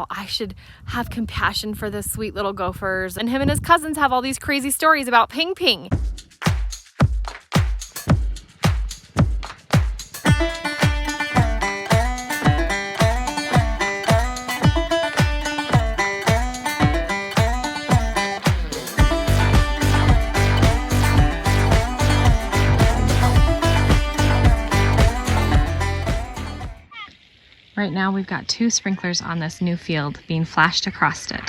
Oh, I should have compassion for the sweet little gophers. And him and his cousins have all these crazy stories about Ping Ping. Right now we've got 2 sprinklers on this new field being flashed across it,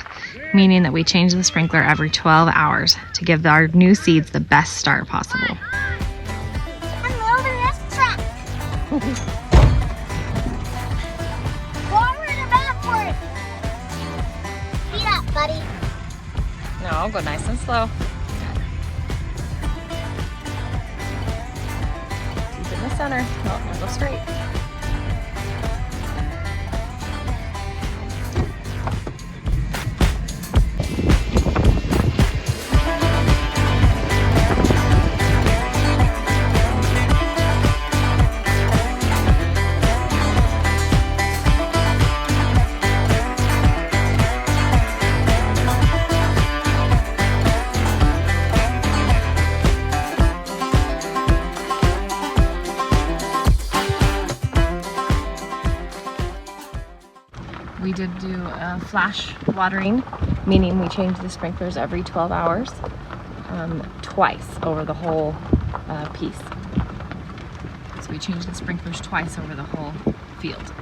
meaning that we change the sprinkler every 12 hours to give our new seeds the best start possible. I'm over this track. Forward or backward? Speed up, buddy. No, go nice and slow. Keep it in the center. No, go straight. We did do flash watering, meaning we change the sprinklers every 12 hours, twice over the whole piece. So we changed the sprinklers twice over the whole field.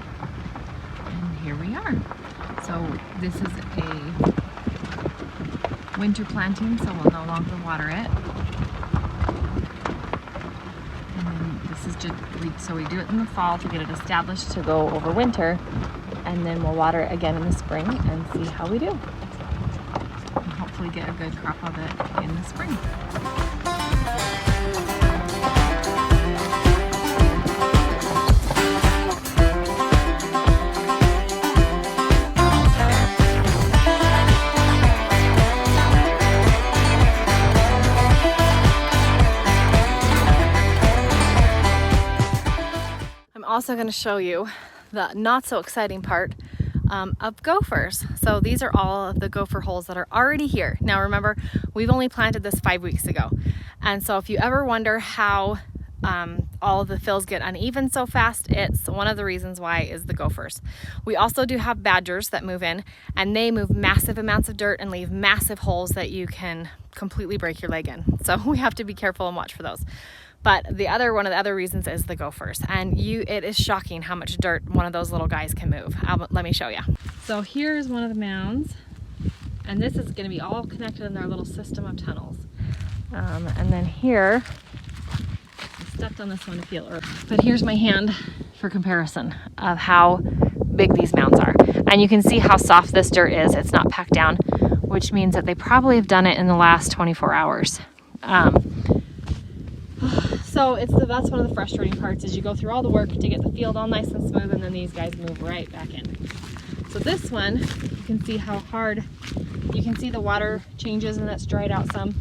And here we are. So this is a winter planting, so we'll no longer water it. And then this is just, so we do it in the fall to get it established to go over winter. And then we'll water it again in the spring and see how we do. And hopefully get a good crop of it in the spring. I'm also going to show you the not so exciting part of gophers. So these are all of the gopher holes that are already here. Now remember, we've only planted this 5 weeks ago. And so if you ever wonder how all of the fills get uneven so fast, it's one of the reasons why is the gophers. We also do have badgers that move in, and they move massive amounts of dirt and leave massive holes that you can completely break your leg in. So we have to be careful and watch for those. But one of the other reasons is the gophers. And it is shocking how much dirt one of those little guys can move. Let me show you. So here's one of the mounds. And this is gonna be all connected in their little system of tunnels. And then here, I stepped on this one to feel earth. But here's my hand for comparison of how big these mounds are. And you can see how soft this dirt is. It's not packed down, which means that they probably have done it in the last 24 hours. So that's one of the frustrating parts is you go through all the work to get the field all nice and smooth, and then these guys move right back in. So this one, you can see how hard, you can see the water changes and it's dried out some.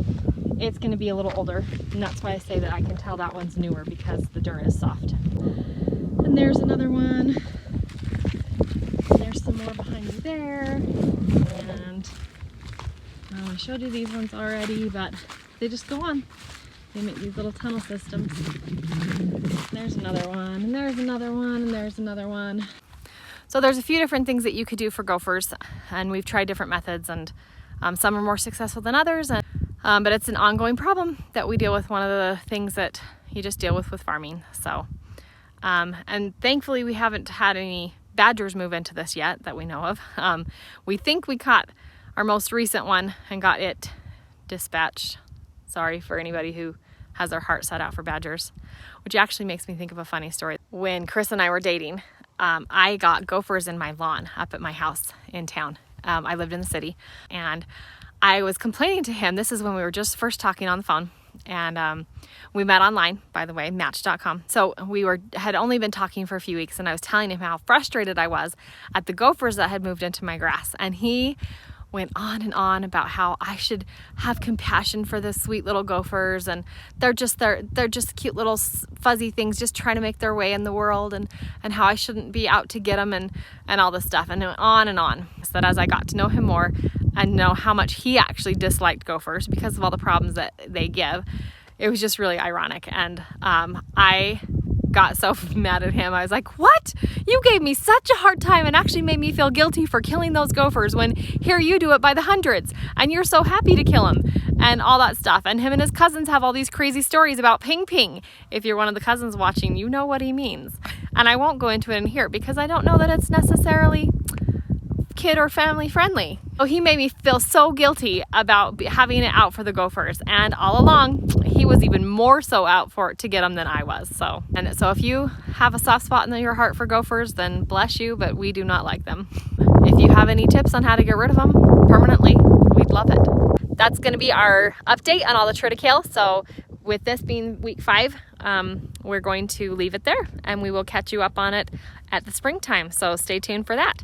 It's going to be a little older, and that's why I say that I can tell that one's newer because the dirt is soft. And there's another one. And there's some more behind me there. And I showed you these ones already, but they just go on. They make these little tunnel systems. There's another one, and there's another one, and there's another one. So there's a few different things that you could do for gophers, and we've tried different methods, and some are more successful than others. But it's an ongoing problem that we deal with, one of the things that you just deal with farming. So, and thankfully we haven't had any badgers move into this yet that we know of. We think we caught our most recent one and got it dispatched. Sorry for anybody who has their heart set out for badgers, which actually makes me think of a funny story. When Chris and I were dating, I got gophers in my lawn up at my house in town. I lived in the city, and I was complaining to him. This is when we were just first talking on the phone, and we met online, by the way, match.com. So we had only been talking for a few weeks, and I was telling him how frustrated I was at the gophers that had moved into my grass, and he went on and on about how I should have compassion for the sweet little gophers, and they're just cute little fuzzy things just trying to make their way in the world, and how I shouldn't be out to get them, and all this stuff, and it went on and on. So that as I got to know him more and know how much he actually disliked gophers because of all the problems that they give, it was just really ironic. And I got so mad at him. I was like, what? You gave me such a hard time and actually made me feel guilty for killing those gophers when here you do it by the hundreds and you're so happy to kill them and all that stuff. And him and his cousins have all these crazy stories about Ping Ping. If you're one of the cousins watching, you know what he means. And I won't go into it in here because I don't know that it's necessarily kid or family friendly. So he made me feel so guilty about having it out for the gophers, and all along he was even more so out for it to get them than I was. So if you have a soft spot in your heart for gophers, then bless you, but we do not like them. If you have any tips on how to get rid of them permanently, we'd love it. That's going to be our update on all the Triticale. So with this being week 5, we're going to leave it there, and we will catch you up on it at the springtime. So stay tuned for that.